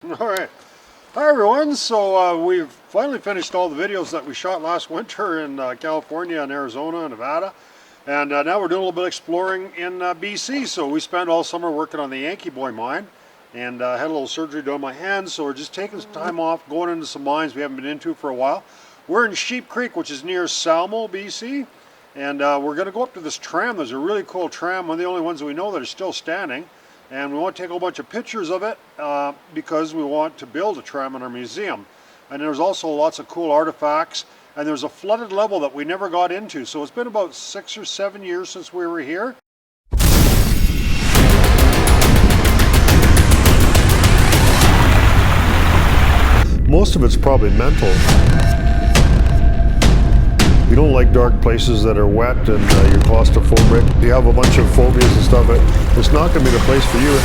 Alright. Hi everyone, so we've finally finished all the videos that we shot last winter in California and Arizona and Nevada. And now we're doing a little bit of exploring in BC. So we spent all summer working on the Yankee Boy mine and had a little surgery done on my hand. So we're just taking some time off, going into some mines we haven't been into for a while. We're in Sheep Creek, which is near Salmo BC. And we're going to go up to this tram. There's a really cool tram, one of the only ones that we know that are still standing. And we want to take a whole bunch of pictures of it because we want to build a tram in our museum. And there's also lots of cool artifacts. And there's a flooded level that we never got into. So it's been about 6 or 7 years since we were here. Most of it's probably mental. You don't like dark places that are wet and you're claustrophobic. You have a bunch of phobias and stuff. It's not going to be the place for you.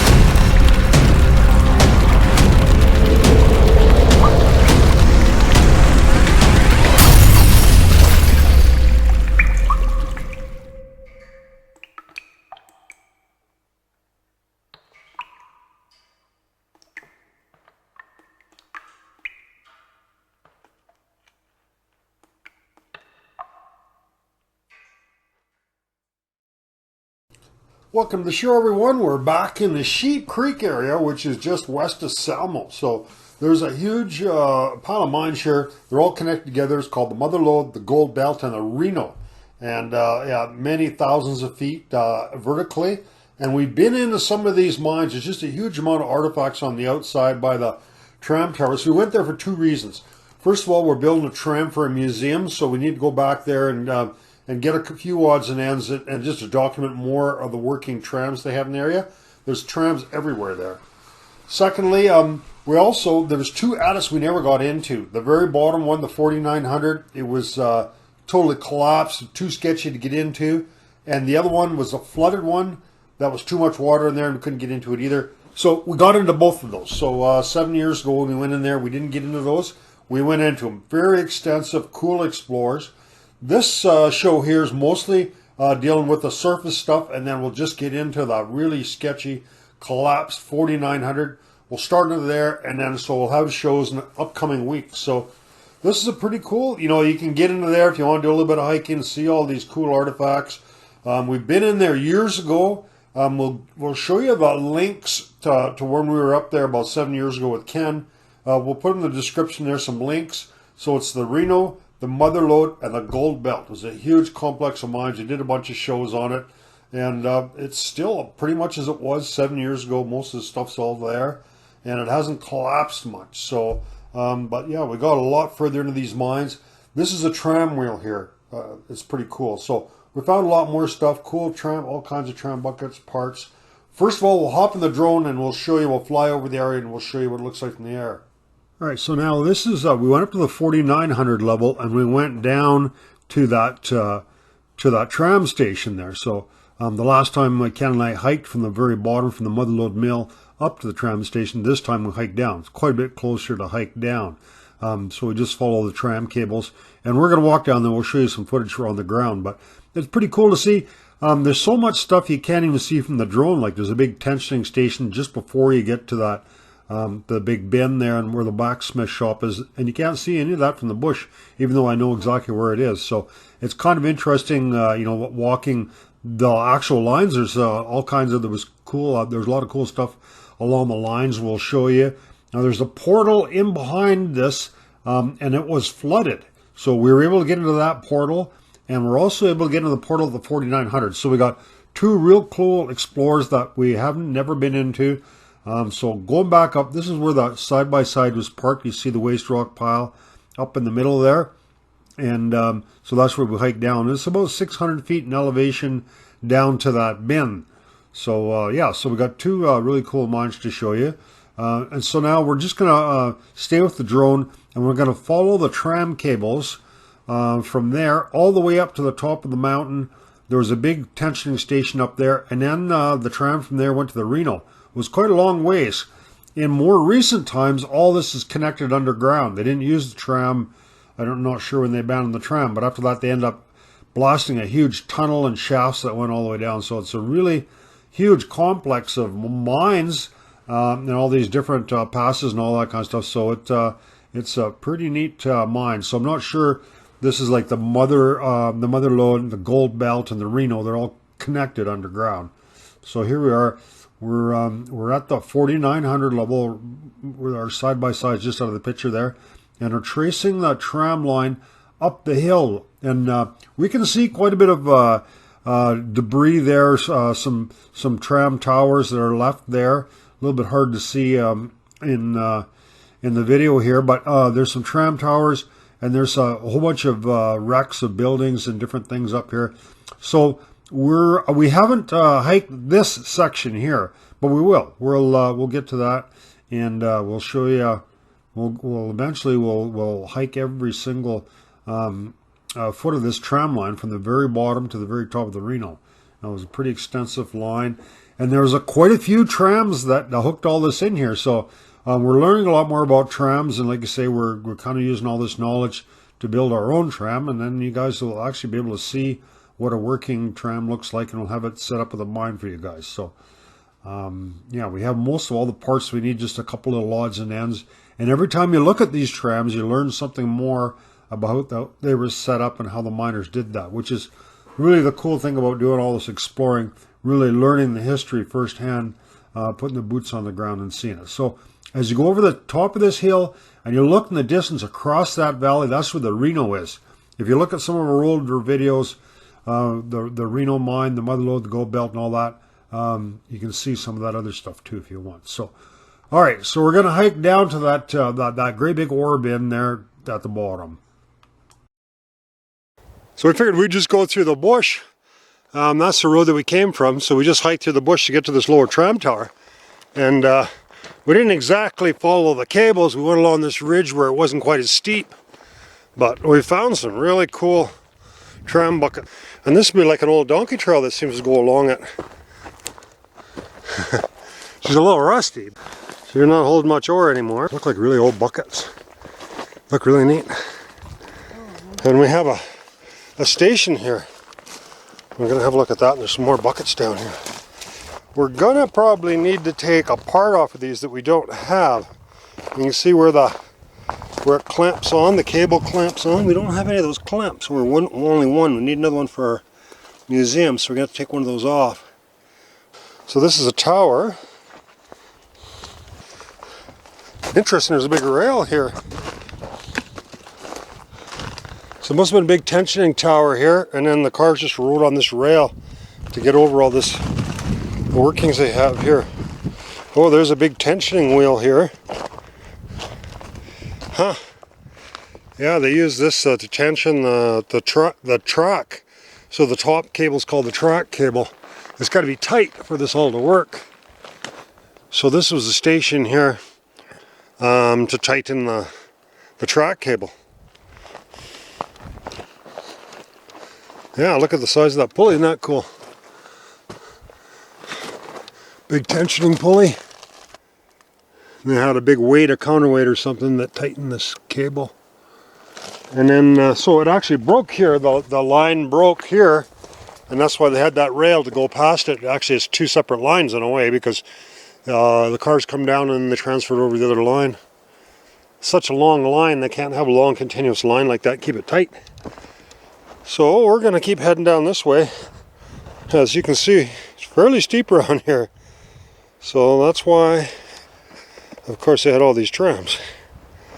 Welcome to the show, everyone. We're back in the Sheep Creek area, which is just west of Salmo. So there's a huge pile of mines here. They're all connected together. It's called the Mother Lode, the Gold Belt, and the Reno. And yeah, many thousands of feet vertically. And we've been into some of these mines. There's just a huge amount of artifacts on the outside by the tram tower. So we went there for two reasons. First of all, we're building a tram for a museum, so we need to go back there and get a few odds and ends and just to document more of the working trams they have in the area. There's trams everywhere there. Secondly, there's two attics we never got into. The very bottom one, the 4900, it was totally collapsed, too sketchy to get into. And the other one was a flooded one that was too much water in there and we couldn't get into it either. So we got into both of those. So 7 years ago when we went in there, we didn't get into those. We went into them. Very extensive, cool explorers. This show here is mostly dealing with the surface stuff, and then we'll just get into the really sketchy collapsed 4900. We'll start into there, and then so we'll have shows in the upcoming weeks. So this is a pretty cool, you can get into there if you want to do a little bit of hiking, see all these cool artifacts. We've been in there years ago. We'll show you the links to when we were up there about 7 years ago with Ken. We'll put in the description there some links. So it's the Reno, the Mother Lode, and the Gold Belt. It was a huge complex of mines. We did a bunch of shows on it. And it's still pretty much as it was 7 years ago. Most of the stuff's all there. And it hasn't collapsed much. So, but yeah, we got a lot further into these mines. This is a tram wheel here. It's pretty cool. So we found a lot more stuff. Cool tram, all kinds of tram buckets, parts. First of all, we'll hop in the drone and we'll show you, we'll fly over the area and we'll show you what it looks like in the air. All right, so now this is, we went up to the 4900 level and we went down to that tram station there. So the last time Ken and I hiked from the very bottom, from the Mother Lode mill up to the tram station, this time we hiked down. It's quite a bit closer to hike down. So we just follow the tram cables and we're going to walk down there. We'll show you some footage on the ground, but it's pretty cool to see. There's so much stuff you can't even see from the drone. Like there's a big tensioning station just before you get to that the big bend there and where the blacksmith shop is, and you can't see any of that from the bush, even though I know exactly where it is. So it's kind of interesting, walking the actual lines. There's all kinds of, there was cool, there's a lot of cool stuff along the lines we'll show you. Now there's a portal in behind this, and it was flooded. So we were able to get into that portal, and we're also able to get into the portal of the 4900. So we got two real cool explorers that we haven't never been into. So going back up, this is where the side-by-side was parked. You see the waste rock pile up in the middle there. And so that's where we hiked down. It's about 600 feet in elevation down to that bin. So yeah, so we got two really cool mines to show you. And so now we're just going to stay with the drone and we're going to follow the tram cables from there all the way up to the top of the mountain. There was a big tensioning station up there. And then the tram from there went to the Reno. It was quite a long ways. In more recent times, all this is connected underground. They didn't use the tram. I'm not sure when they abandoned the tram, but after that they end up blasting a huge tunnel and shafts that went all the way down. So it's a really huge complex of mines and all these different passes and all that kind of stuff. So it's a pretty neat mine. So I'm not sure. This is like the mother lode, the gold belt, and the Reno. They're all connected underground. So here we are. We're at the 4,900 level with our side by sides just out of the picture there, and we're tracing the tram line up the hill, and we can see quite a bit of debris there. Some tram towers that are left there. A little bit hard to see in the video here, but there's some tram towers, and there's a whole bunch of wrecks of buildings and different things up here. So we haven't hiked this section here, but we will. We'll get to that, and we'll show you. We'll eventually hike every single foot of this tram line from the very bottom to the very top of the Reno. It was a pretty extensive line, and there's quite a few trams that hooked all this in here. So we're learning a lot more about trams, and like I say, we're kind of using all this knowledge to build our own tram, and then you guys will actually be able to see what a working tram looks like, and we'll have it set up with a mine for you guys. So yeah, we have most of all the parts we need, just a couple of odds and ends. And every time you look at these trams, you learn something more about how they were set up and how the miners did that, which is really the cool thing about doing all this exploring, really learning the history firsthand, putting the boots on the ground and seeing it. So as you go over the top of this hill and you look in the distance across that valley, that's where the Reno is. If you look at some of our older videos, the Reno mine, the mother lode, the gold belt, and all that, you can see some of that other stuff too if you want. So, all right, so we're going to hike down to that great big ore bin there at the bottom. So we figured we'd just go through the bush. That's the road that we came from, so we just hiked through the bush to get to this lower tram tower. And we didn't exactly follow the cables. We went along this ridge where it wasn't quite as steep. But we found some really cool tram bucket. And this would be like an old donkey trail that seems to go along it. She's a little rusty, so you're not holding much ore anymore. Look like really old buckets. Look really neat. And we have a station here. We're going to have a look at that, and there's some more buckets down here. We're going to probably need to take a part off of these that we don't have. You can see where it clamps on, the cable clamps on. We don't have any of those clamps. We're only one. We need another one for our museum, so we're going to have to take one of those off. So this is a tower. Interesting, there's a big rail here. So it must have been a big tensioning tower here, and then the cars just rode on this rail to get over all the workings they have here. Oh, there's a big tensioning wheel here. Huh. Yeah, they use this to tension the track. So the top cable is called the track cable. It's got to be tight for this all to work. So this was the station here to tighten the track cable. Yeah, look at the size of that pulley. Isn't that cool? Big tensioning pulley. And they had a big weight, a counterweight or something that tightened this cable. And then, so it actually broke here. The line broke here. And that's why they had that rail to go past it. Actually, it's two separate lines in a way, because the cars come down and they transfer it over the other line. Such a long line, they can't have a long continuous line like that, keep it tight. So we're going to keep heading down this way. As you can see, it's fairly steep around here. So that's why, of course, they had all these trams.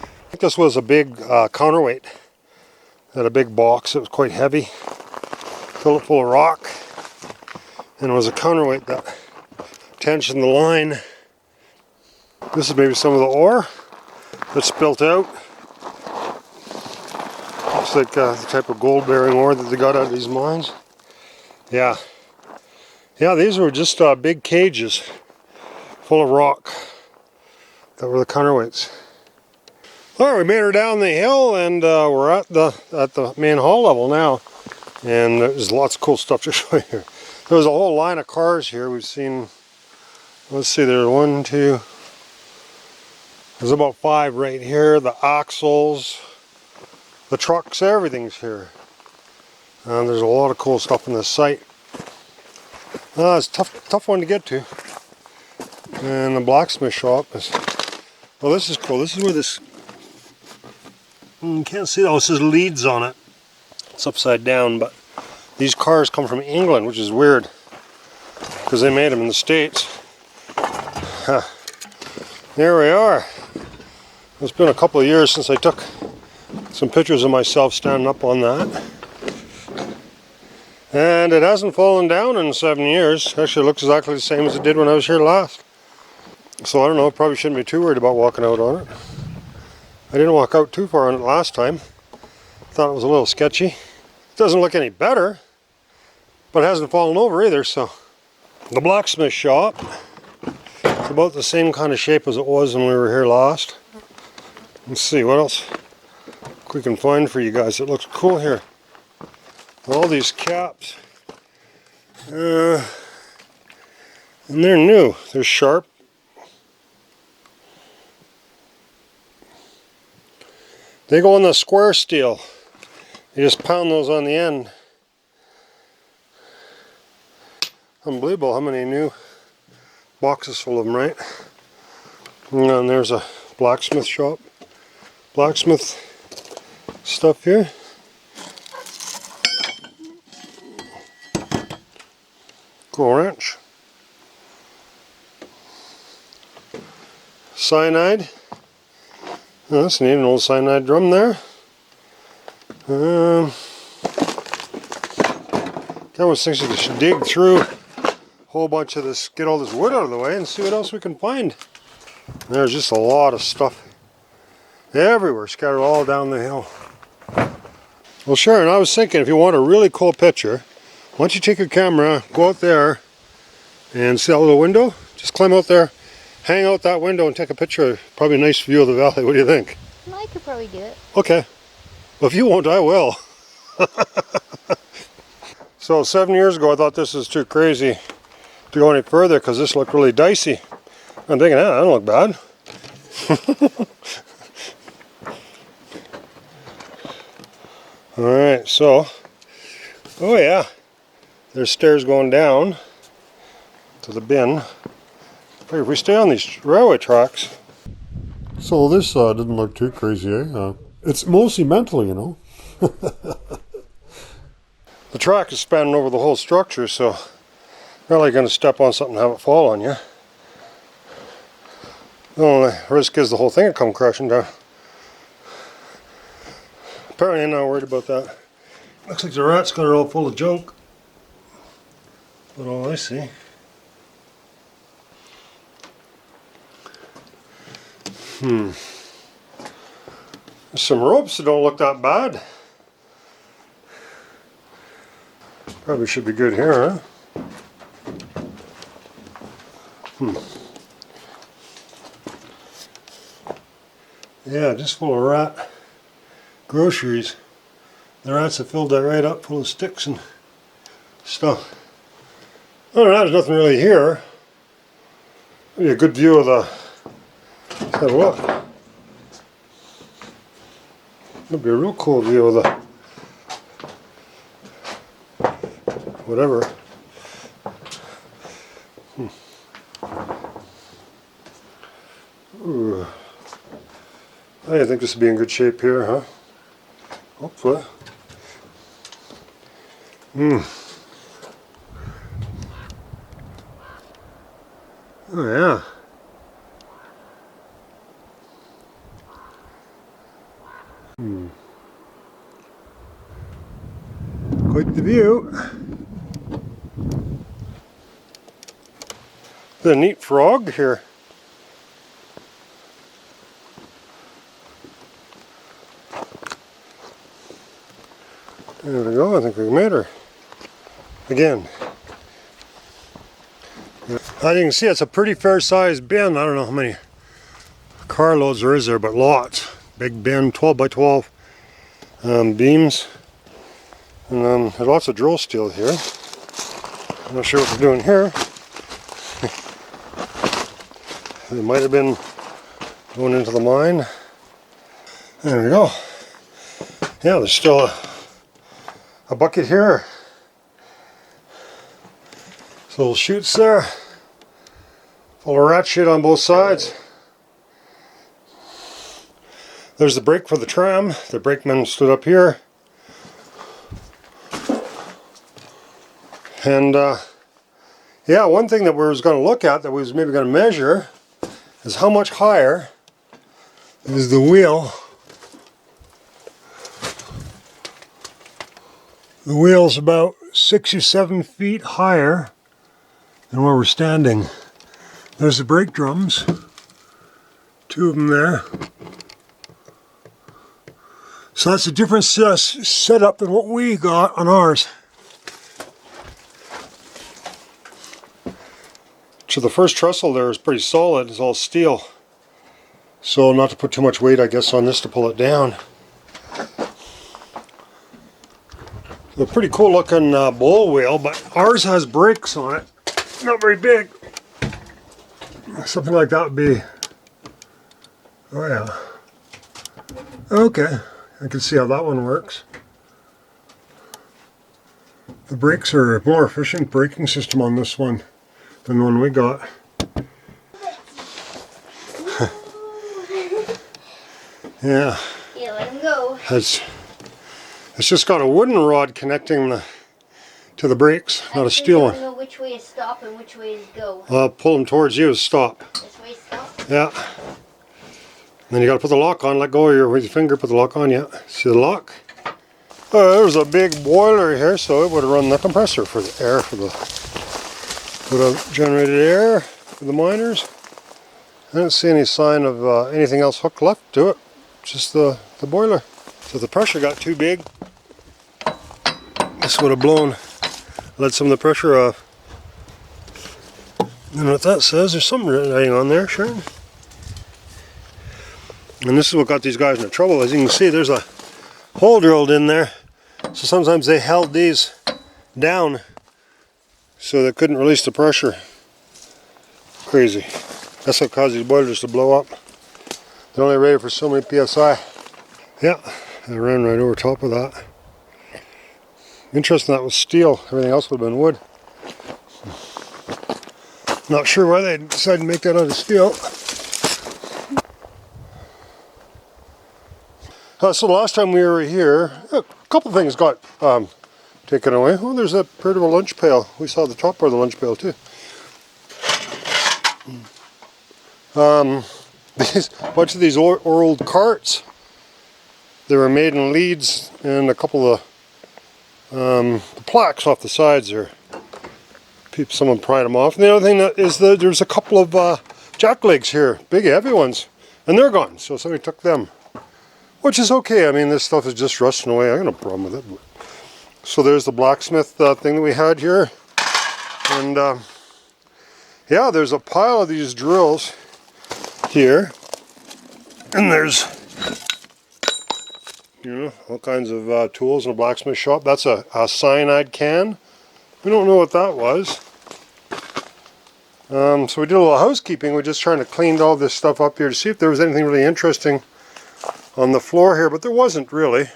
I think this was a big counterweight. Had a big box, it was quite heavy. Filled it full of rock. And it was a counterweight that tensioned the line. This is maybe some of the ore that's spilt out. Looks like the type of gold-bearing ore that they got out of these mines. Yeah. Yeah, these were just big cages full of rock that were the counterweights. Alright, we made her down the hill, and we're at the main hall level now. And there's lots of cool stuff to show you here. There was a whole line of cars here. We've seen, let's see, there's 1, 2, there's about 5 right here. The axles, the trucks, everything's here. And there's a lot of cool stuff on this site. It's a tough one to get to. And the blacksmith shop is, well, this is cool. This is where this, you can't see that, it says Leeds on it. It's upside down, but these cars come from England, which is weird because they made them in the States. Huh. There we are. It's been a couple of years since I took some pictures of myself standing up on that. And it hasn't fallen down in 7 years. Actually, it looks exactly the same as it did when I was here last. So I don't know, probably shouldn't be too worried about walking out on it. I didn't walk out too far on it last time. Thought it was a little sketchy. It doesn't look any better, but it hasn't fallen over either, so. The blacksmith shop, it's about the same kind of shape as it was when we were here last. Let's see what else we can find for you guys. It looks cool here. All these caps. And they're new. They're sharp. They go on the square steel. You just pound those on the end. Unbelievable how many new boxes full of them, right? And there's a blacksmith shop. Blacksmith stuff here. Cool wrench. Cyanide. Oh, that's neat, an old cyanide drum there. Almost thinks you should dig through a whole bunch of this, get all this wood out of the way and see what else we can find. There's just a lot of stuff everywhere, scattered all down the hill. Well, Sharon, I was thinking if you want a really cool picture, why don't you take your camera, go out there and see that little window? Just climb out there, hang out that window and take a picture. Probably a nice view of the valley. What do you think? I could probably do it. Okay. Well, if you won't, I will. So 7 years ago I thought this was too crazy to go any further because this looked really dicey. I'm thinking, that don't look bad. Alright, so, oh yeah, there's stairs going down to the bin. Hey, if we stay on these railway tracks. So this didn't look too crazy, eh? It's mostly mental, you know. The track is spanning over the whole structure, so you're not like going to step on something and have it fall on you. The only risk is the whole thing will come crashing down. Apparently I'm not worried about that. Looks like the rats got it all full of junk. But all I see. There's some ropes that don't look that bad. Probably should be good here, huh? Yeah, just full of rat groceries. The rats have filled that right up full of sticks and stuff. Other than that, there's nothing really here. Maybe a good view of the, let's have a look. That'd be a real cool view of the whatever. Ooh. I think this would be in good shape here, huh? Hopefully. Oh yeah. Quite the view. The neat frog here. There we go, I think we made her. Again. As you can see, it's a pretty fair sized bin. I don't know how many carloads there is there, but lots. Big bin, 12 by 12 beams. And there's lots of drill steel here. I'm not sure what they're doing here. They might have been going into the mine. There we go. Yeah, there's still a bucket here. So little chutes there. Full of rat shit on both sides. There's the brake for the tram. The brakeman stood up here. And yeah, one thing that we was going to look at, that we was maybe going to measure, is how much higher is the wheel. The wheel's about 6 or 7 feet higher than where we're standing. There's the brake drums. 2 of them there. So that's a different setup than what we got on ours. So the first trestle there is pretty solid. It's all steel. So not to put too much weight, I guess, on this to pull it down. A pretty cool looking bull wheel, but ours has brakes on it. Not very big. Something like that would be... Oh yeah. Okay. I can see how that one works. The brakes are a more efficient braking system on this one than the one we got. Yeah. Yeah, let him go. It's just got a wooden rod connecting to the brakes, not a steel one. I don't know which way is stop and which way is go. I'll pull them towards you as stop. This way is stop? Yeah. Then you got to put the lock on. Let go of your with your finger. Put the lock on. Yeah. See the lock? There's a big boiler here, so it would have run the compressor for the air would have generated air for the miners. I don't see any sign of anything else hooked left to it. Just the boiler. So if the pressure got too big, this would have let some of the pressure off. I don't know what that says. There's something writing on there, Sharon. And this is what got these guys into trouble. As you can see, there's a hole drilled in there. So sometimes they held these down so they couldn't release the pressure. Crazy. That's what caused these boilers to blow up. They're only rated for so many PSI. Yeah, I ran right over top of that. Interesting that was steel. Everything else would have been wood. Not sure why they decided to make that out of steel. So the last time we were here, a couple things got taken away. Oh, there's that part of a lunch pail. We saw the top part of the lunch pail too. A bunch of these old carts. They were made in Leeds, and a couple of the plaques off the sides there. Someone pried them off. And the other thing that is there's a couple of jack legs here, big heavy ones, and they're gone. So somebody took them. Which is okay. I mean, this stuff is just rusting away. I got no problem with it. So there's the blacksmith thing that we had here. And yeah, there's a pile of these drills here. And there's, you know, all kinds of tools in a blacksmith shop. That's a cyanide can. We don't know what that was. So we did a little housekeeping. We're just trying to clean all this stuff up here to see if there was anything really interesting on the floor here, but there wasn't really.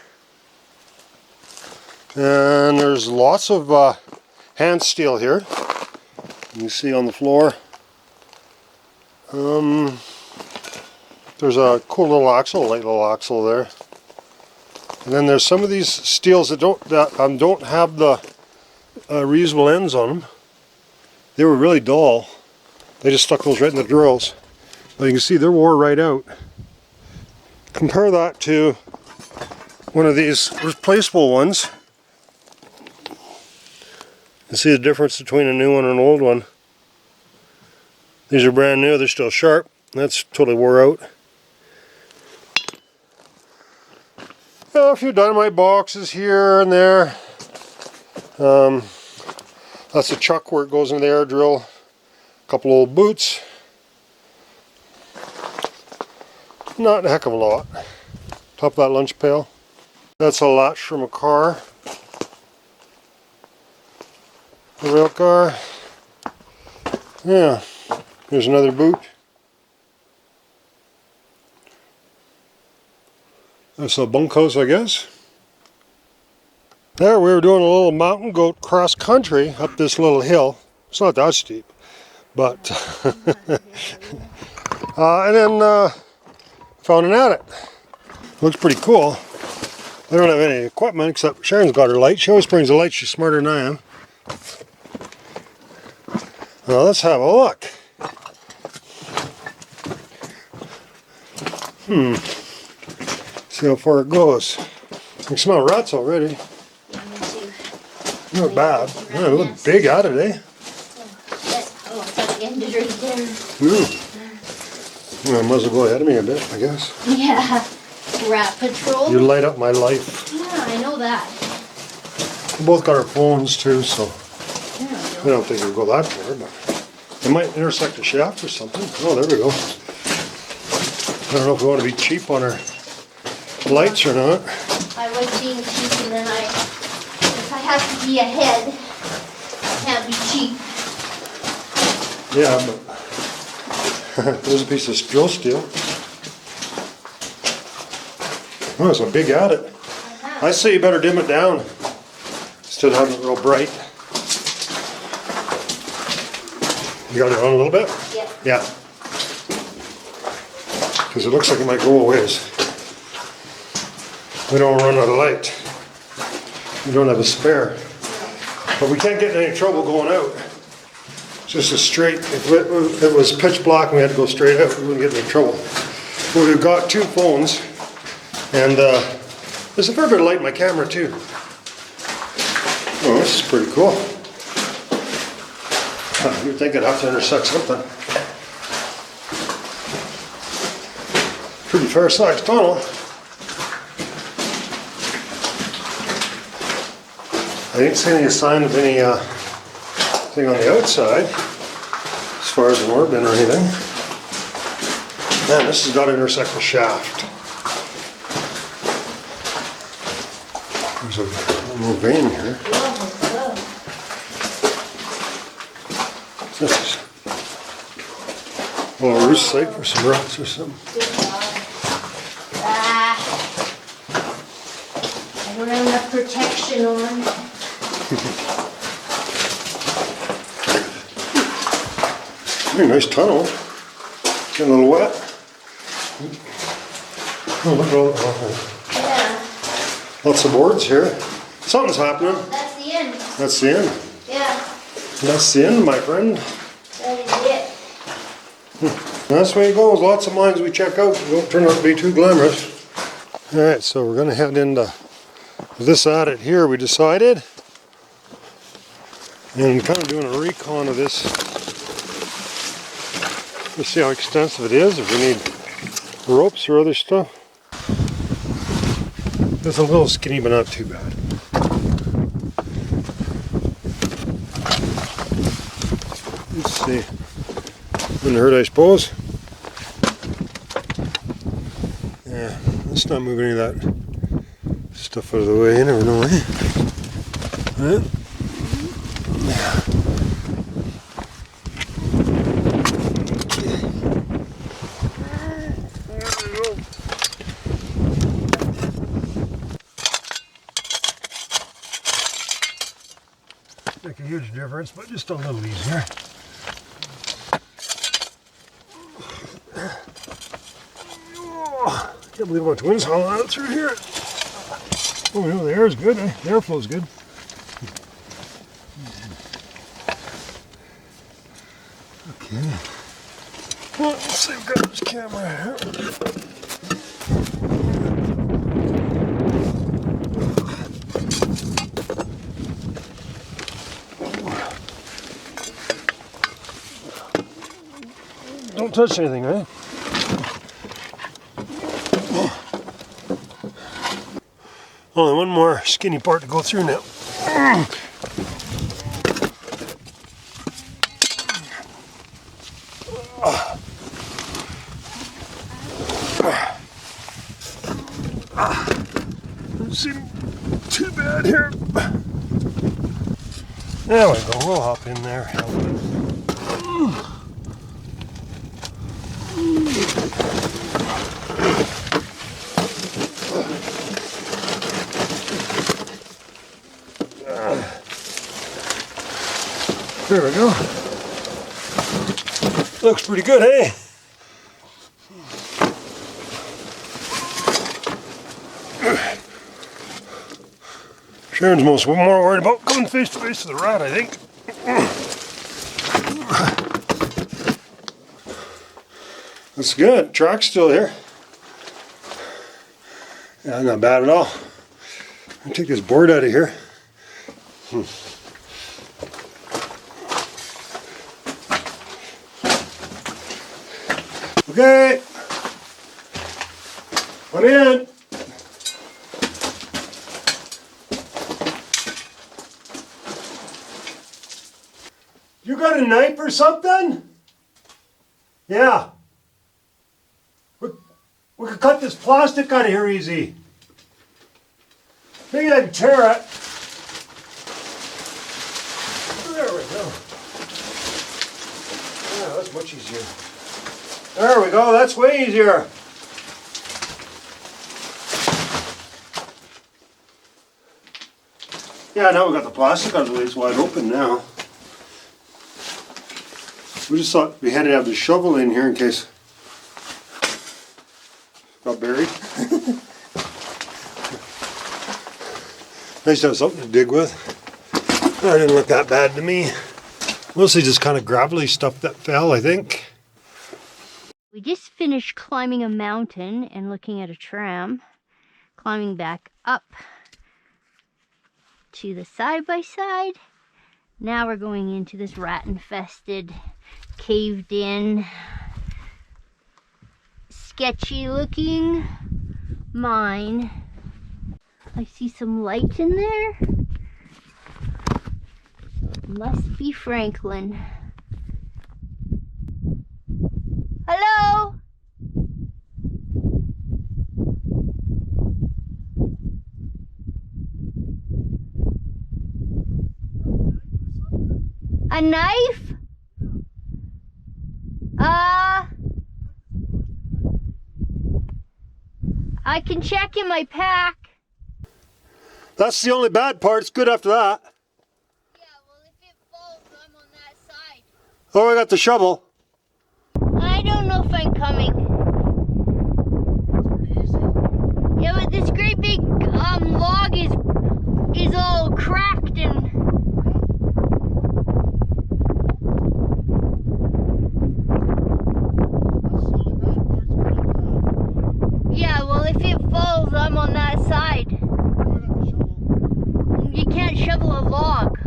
And there's lots of hand steel here. You can see on the floor. There's a cool little axle, light little axle there. And then there's some of these steels that don't have the reusable ends on them. They were really dull. They just stuck those right in the drills. But you can see they're wore right out. Compare that to one of these replaceable ones. You see the difference between a new one and an old one. These are brand new, they're still sharp. That's totally wore out. A few dynamite boxes here and there. That's a chuck where it goes into the air drill. A couple old boots. Not a heck of a lot. Top of that lunch pail. That's a latch from a car. A rail car. Yeah. Here's another boot. That's a bunkhouse, I guess. There we were doing a little mountain goat cross country up this little hill. It's not that steep. But and then found an adit. Looks pretty cool. I don't have any equipment except Sharon's got her light. She always brings a light. She's smarter than I am. Now let's have a look. See how far it goes. I can smell rats already. Yeah, me too. Not bad. Yeah, it looked big out of it, eh? Oh, it's at the end of right there. Well, I might as well go ahead of me a bit, I guess. Yeah. Rat patrol. You light up my life. Yeah, I know that. We both got our phones too, so Yeah, I don't think it'll go that far, but it might intersect a shaft or something. Oh, there we go. I don't know if we want to be cheap on our lights or not. I was being cheap, and then if I have to be ahead, I can't be cheap. Yeah, but there's a piece of drill steel. Oh, it's a big adit. I say you better dim it down instead of having it real bright. You got it on a little bit? Yeah. Yeah. Because it looks like it might go a ways. We don't run out of light. We don't have a spare. But we can't get in any trouble going out. Just a straight, if it was pitch black and we had to go straight out, we wouldn't get in any trouble. But we've got two phones, and there's a fair bit of light in my camera too. Oh, this is pretty cool. You'd think I'd have to intersect something. Pretty fair-sized tunnel. I didn't see any sign of any thing on the outside as far as an orb bin or anything. Man, this has got to intersect the shaft. There's a little vein here. This is a little roost site for some rats or something. I don't have enough protection on. Very nice tunnel. Getting a little wet. Oh, look at all Yeah. lots of boards here. Something's happening. That's the end. That's the end. Yeah. That's the end, my friend. That is it. That's the way it goes. Lots of mines we check out don't turn out to be too glamorous. Alright, so we're going to head into this adit here, we decided. And kind of doing a recon of this. Let's see how extensive it is, if we need ropes or other stuff. It's a little skinny, but not too bad. Let's see. Wouldn't hurt, I suppose. Yeah, let's not move any of that stuff out of the way. You never know, eh? Right? Yeah. Make a huge difference, but just a little easier. Can't believe my twins hauling out through here. Oh, no, the air is good, eh? The airflow's good. Okay. Well, let's see, I've got this camera here. Don't touch anything, right? Only one more skinny part to go through now. Doesn't seem too bad here. There we go, we'll hop in there. There we go. Looks pretty good, eh? Sharon's more worried about coming face to face with the rat, I think. That's good. Track's still here. Yeah, not bad at all. I'll take this board out of here. Okay. Come in. You got a knife or something? Yeah. We could cut this plastic out of here easy. Maybe I can tear it. There we go. Yeah, that's much easier. There we go, that's way easier. Yeah, now we got the plastic out of the way, it's wide open now. We just thought we had to have the shovel in here in case it got buried. Nice to have something to dig with. That didn't look that bad to me. Mostly just kind of gravelly stuff that fell, I think. We just finished climbing a mountain and looking at a tram, climbing back up to the side-by-side. Now we're going into this rat-infested, caved-in, sketchy-looking mine. I see some light in there. Must be Franklin. Hello? A knife? I can check in my pack. That's the only bad part. It's good after that. Yeah, well, if it falls, I'm on that side. Oh, I got the shovel. I don't know if I'm coming. Yeah, but this great big log is all cracked and... Yeah, well, if it falls, I'm on that side. You can't shovel a log.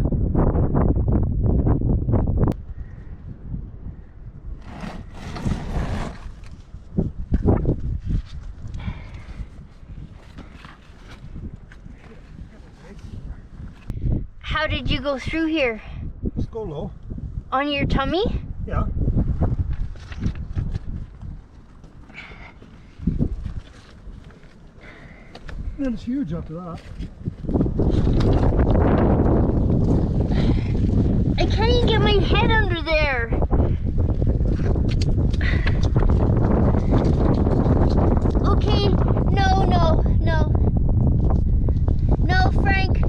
How did you go through here? Just go low. On your tummy? Yeah. And it's huge after that. I can't even get my head under there. Okay, no, no, no. No, Frank.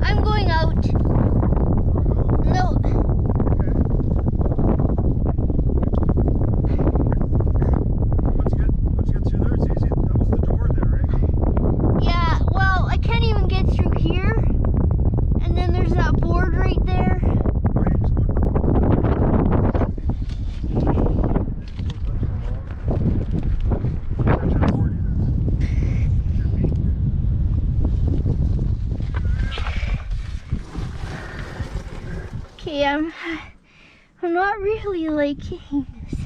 I'm going out. No. Once you get through there, it's easy. That was the door there, eh? Yeah, well, I can't even get through here. And then there's that board right there. Okay, I'm not really liking this.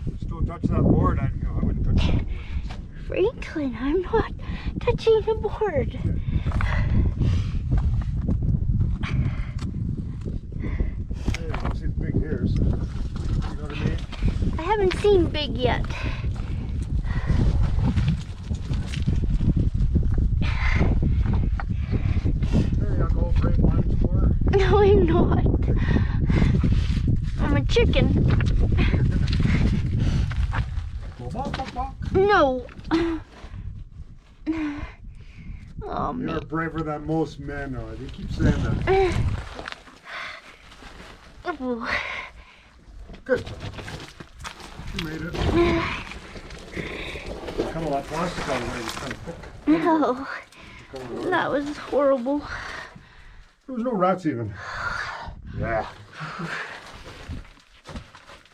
Just don't touch that board. I wouldn't touch that board. Franklin, I'm not touching the board. Hey, you don't see the big hairs. You know what I mean? I haven't seen Big yet. There you go, brave line score. No, I'm not. I'm a chicken. Go bok, bok, bok. No. Oh, man. You're braver than most men are. They keep saying that. Oh. Good. You made it. Kind of like plastic on the way. It's kind of thick. No, that was horrible. There was no rats even. Yeah.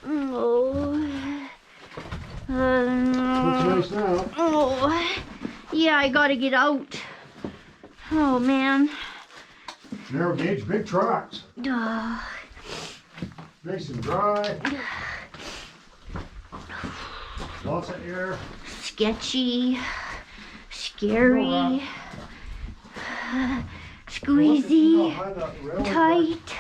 Oh. Looks nice now. Oh. Yeah, I gotta get out. Oh, man. Narrow gauge, big tracks. Uh, Nice and dry. Lots of air. sketchy. Scary. Squeezy. Tight.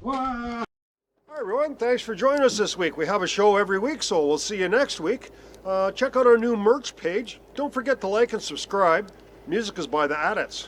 Hi everyone, thanks for joining us this week. We have a show every week, so we'll see you next week. Check out our new merch page. Don't forget to like and subscribe. Music is by the Adits.